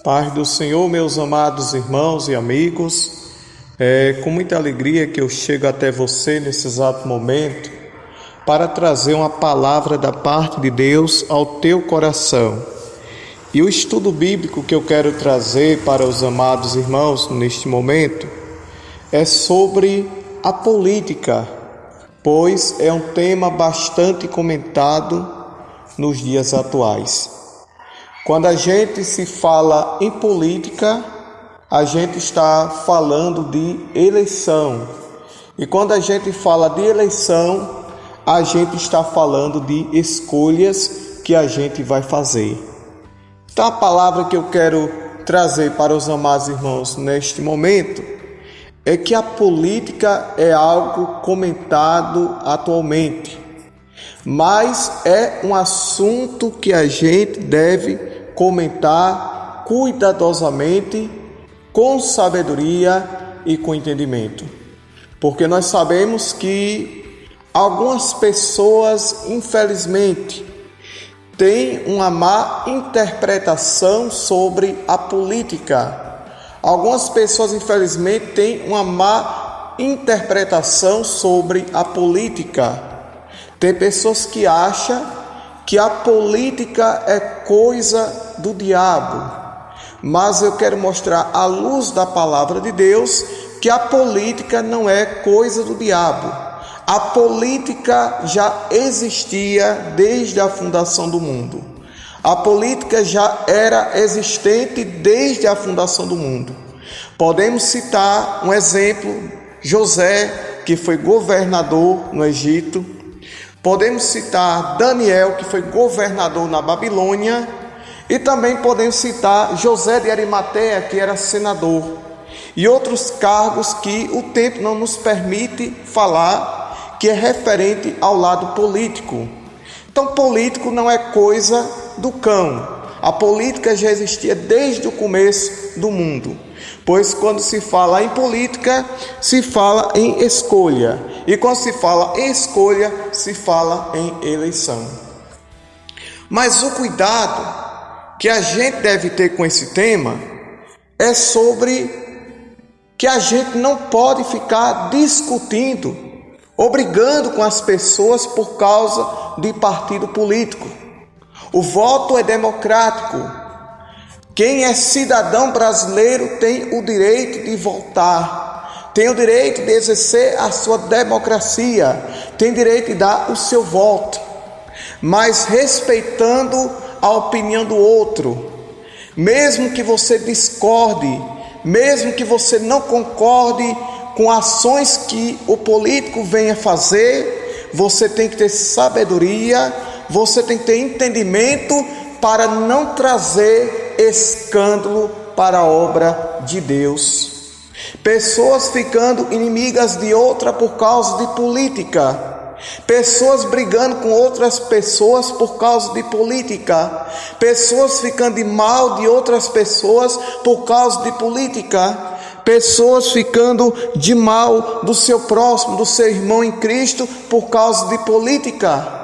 Paz do Senhor, meus amados irmãos e amigos, é com muita alegria que eu chego até você nesse exato momento para trazer uma palavra da parte de Deus ao teu coração. E o estudo bíblico que eu quero trazer para os amados irmãos neste momento é sobre a política, pois é um tema bastante comentado nos dias atuais. Quando a gente se fala em política, a gente está falando de eleição. E quando a gente fala de eleição, a gente está falando de escolhas que a gente vai fazer. Então a palavra que eu quero trazer para os amados irmãos neste momento é que a política é algo comentado atualmente, mas é um assunto que a gente deve comentar cuidadosamente, com sabedoria e com entendimento. Porque nós sabemos que algumas pessoas, infelizmente, têm uma má interpretação sobre a política. Algumas pessoas, infelizmente, têm uma má interpretação sobre a política. Tem pessoas que acham que a política é coisa do diabo, mas eu quero mostrar à luz da palavra de Deus que a política não é coisa do diabo. A política já existia desde a fundação do mundo. A política já era existente desde a fundação do mundo. Podemos citar um exemplo, José, que foi governador no Egito. Podemos citar Daniel, que foi governador na Babilônia, e também podemos citar José de Arimateia, que era senador, e outros cargos que o tempo não nos permite falar, que é referente ao lado político. Então, político não é coisa do cão. A política já existia desde o começo do mundo, pois quando se fala em política, se fala em escolha. E quando se fala em escolha, se fala em eleição. Mas o cuidado que a gente deve ter com esse tema é sobre que a gente não pode ficar discutindo, ou brigando com as pessoas por causa de partido político. O voto é democrático. Quem é cidadão brasileiro tem o direito de votar. Tem o direito de exercer a sua democracia, tem direito de dar o seu voto, mas respeitando a opinião do outro. Mesmo que você discorde, mesmo que você não concorde com ações que o político venha fazer, você tem que ter sabedoria, você tem que ter entendimento para não trazer escândalo para a obra de Deus. Pessoas ficando inimigas de outra por causa de política. Pessoas brigando com outras pessoas por causa de política. Pessoas ficando de mal de outras pessoas por causa de política. Pessoas ficando de mal do seu próximo, do seu irmão em Cristo por causa de política.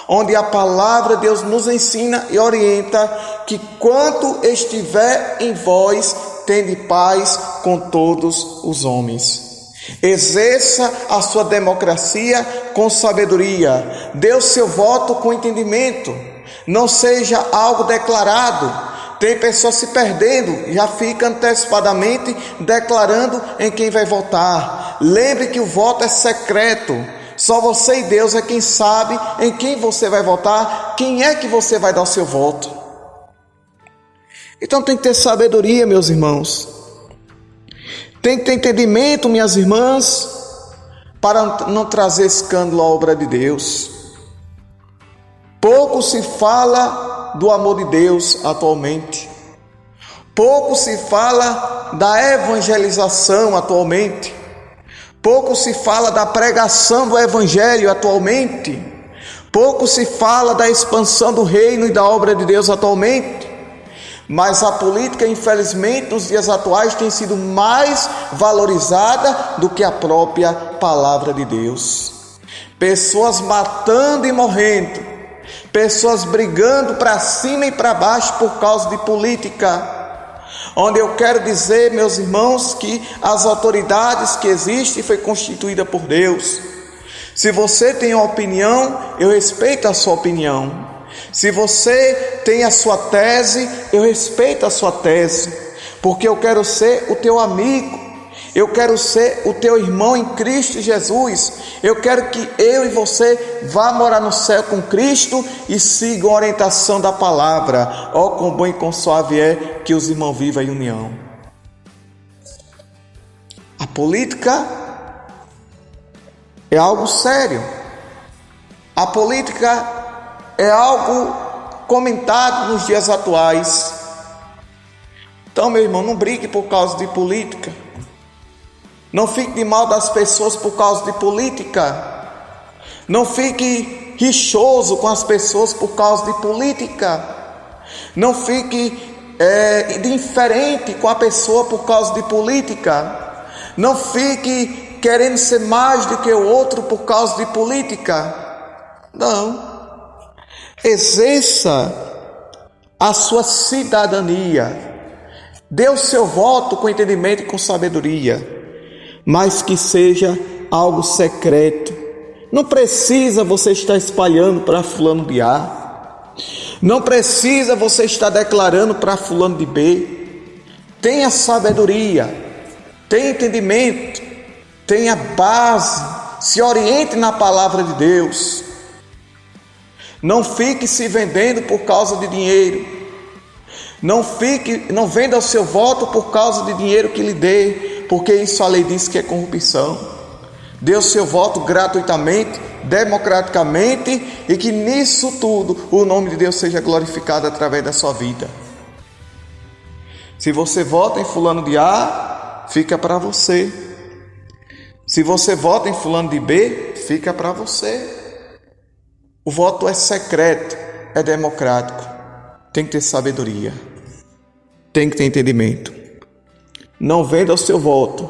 Onde a palavra de Deus nos ensina e orienta que quanto estiver em vós, tende paz com todos os homens. Exerça a sua democracia com sabedoria. Dê o seu voto com entendimento. Não seja algo declarado. Tem pessoas se perdendo, já fica antecipadamente declarando em quem vai votar. Lembre que o voto é secreto. Só você e Deus é quem sabe em quem você vai votar, quem é que você vai dar o seu voto. Então tem que ter sabedoria, meus irmãos. Tem que ter entendimento, minhas irmãs, para não trazer escândalo à obra de Deus. Pouco se fala do amor de Deus atualmente. Pouco se fala da evangelização atualmente. Pouco se fala da pregação do evangelho atualmente. Pouco se fala da expansão do reino e da obra de Deus atualmente. Mas a política, infelizmente, nos dias atuais tem sido mais valorizada do que a própria palavra de Deus. Pessoas matando e morrendo, pessoas brigando para cima e para baixo por causa de política. onde eu quero dizer, meus irmãos, que as autoridades que existem foi constituída por Deus. Se você tem uma opinião, eu respeito a sua opinião. Se você tem a sua tese, eu respeito a sua tese, porque eu quero ser o teu amigo, eu quero ser o teu irmão em Cristo Jesus. Eu quero que eu e você vá morar no céu com Cristo e sigam a orientação da palavra. Ó, quão bom e quão suave é que os irmãos vivam em união. A política é algo sério. A política é algo comentado nos dias atuais. Então, meu irmão, não brigue por causa de política. Não fique de mal das pessoas por causa de política. Não fique rixoso com as pessoas por causa de política. Não fique indiferente com a pessoa por causa de política. Não fique querendo ser mais do que o outro por causa de política. Não. Exerça a sua cidadania. Dê o seu voto com entendimento e com sabedoria, mas que seja algo secreto. Não precisa você estar espalhando para fulano de A. Não precisa você estar declarando para fulano de B. Tenha sabedoria, tenha entendimento, tenha base, se oriente na palavra de Deus. Não fique se vendendo por causa de dinheiro. Não venda o seu voto por causa de dinheiro que lhe dê, porque isso a lei diz que é corrupção. Dê o seu voto gratuitamente, democraticamente, e que nisso tudo o nome de Deus seja glorificado através da sua vida. Se você vota em fulano de A, fica para você. Se você vota em fulano de B, fica para você. O voto é secreto, é democrático. Tem que ter sabedoria, tem que ter entendimento. Não venda o seu voto.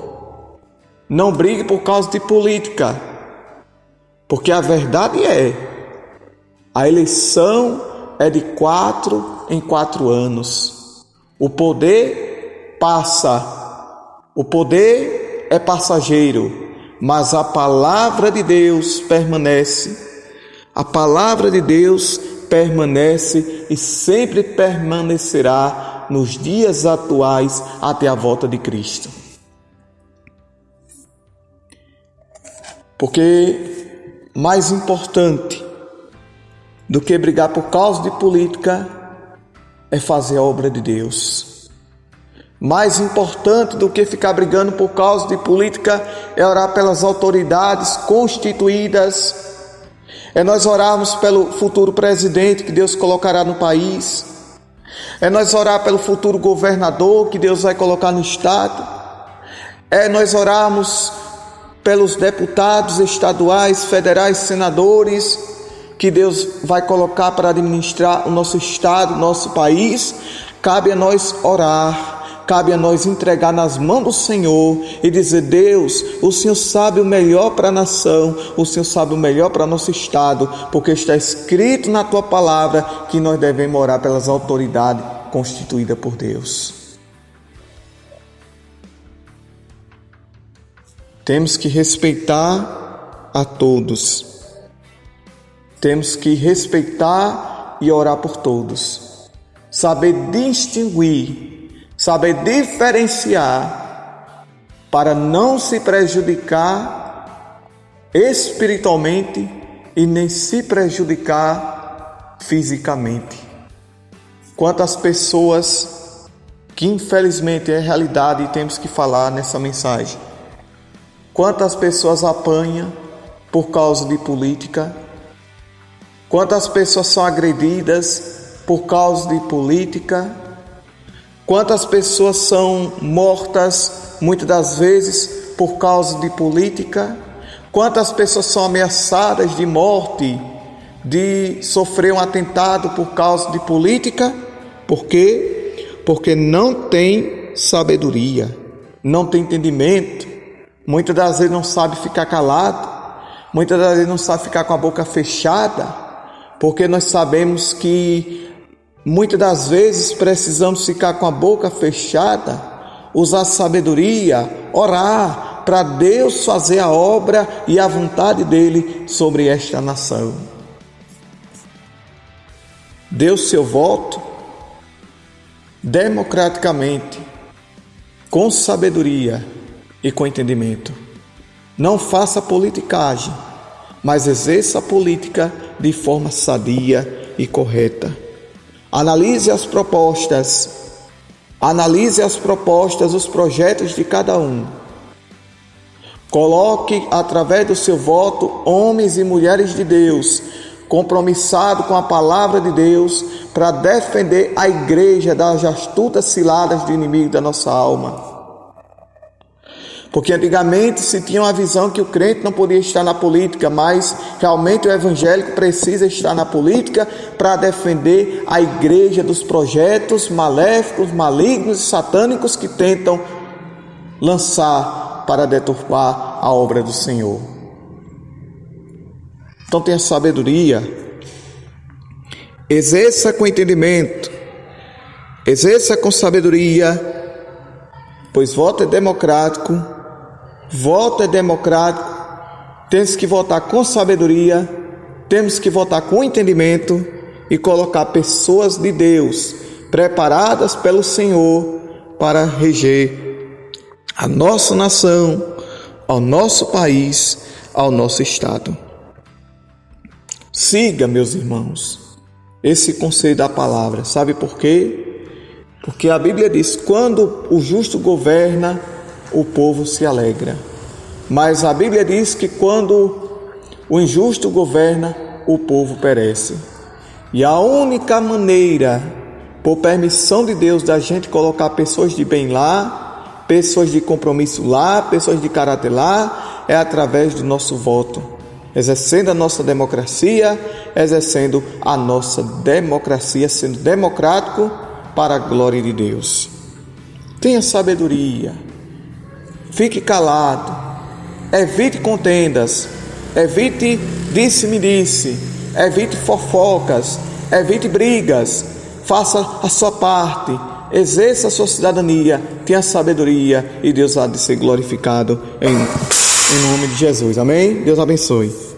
Não brigue por causa de política, porque a verdade é: a eleição é de 4 em 4 anos. O poder passa, o poder é passageiro, mas a palavra de Deus permanece. A palavra de Deus permanece e sempre permanecerá nos dias atuais até a volta de Cristo. Porque mais importante do que brigar por causa de política é fazer a obra de Deus. Mais importante do que ficar brigando por causa de política é orar pelas autoridades constituídas. É nós orarmos pelo futuro presidente que Deus colocará no país. É nós orar pelo futuro governador que Deus vai colocar no estado. É nós orarmos pelos deputados estaduais, federais, senadores que Deus vai colocar para administrar o nosso estado, o nosso país. Cabe a nós orar. Cabe a nós entregar nas mãos do Senhor e dizer: Deus, o Senhor sabe o melhor para a nação, o Senhor sabe o melhor para nosso estado, porque está escrito na Tua palavra que nós devemos orar pelas autoridades constituídas por Deus. Temos que respeitar a todos. Temos que respeitar e orar por todos. Saber distinguir, saber diferenciar, para não se prejudicar espiritualmente e nem se prejudicar fisicamente. Quantas pessoas que infelizmente é realidade e temos que falar nessa mensagem. Quantas pessoas apanham por causa de política? Quantas pessoas são agredidas por causa de política? Quantas pessoas são mortas, muitas das vezes, por causa de política? Quantas pessoas são ameaçadas de morte, de sofrer um atentado por causa de política? Por quê? Porque não tem sabedoria, não tem entendimento. Muitas das vezes não sabe ficar calado, muitas das vezes não sabe ficar com a boca fechada, porque nós sabemos que Muitas das vezes precisamos ficar com a boca fechada, usar sabedoria, orar para Deus fazer a obra e a vontade dele sobre esta nação. Dê o seu voto democraticamente, com sabedoria e com entendimento. Não faça politicagem, mas exerça a política de forma sadia e correta. Analise as propostas, os projetos de cada um. Coloque, através do seu voto, homens e mulheres de Deus, compromissados com a palavra de Deus, para defender a igreja das astutas ciladas do inimigo da nossa alma. Porque antigamente se tinha uma visão que o crente não podia estar na política, mas realmente o evangélico precisa estar na política para defender a igreja dos projetos maléficos, malignos e satânicos que tentam lançar para deturpar a obra do Senhor. Então tenha sabedoria, exerça com entendimento, exerça com sabedoria, pois voto é democrático, temos que votar com sabedoria, temos que votar com entendimento e colocar pessoas de Deus preparadas pelo Senhor para reger a nossa nação, ao nosso país, ao nosso estado. Siga, meus irmãos, esse conselho da palavra. Sabe por quê? Porque a Bíblia diz: quando o justo governa, o povo se alegra. Mas a Bíblia diz que quando o injusto governa, o povo perece. E a única maneira, por permissão de Deus, da gente colocar pessoas de bem lá, pessoas de compromisso lá, pessoas de caráter lá, é através do nosso voto. Exercendo a nossa democracia, sendo democrático para a glória de Deus. Tenha sabedoria, fique calado, evite contendas, evite disse-me-disse, evite fofocas, evite brigas, faça a sua parte, exerça a sua cidadania, tenha sabedoria e Deus há de ser glorificado em nome de Jesus. Amém? Deus abençoe.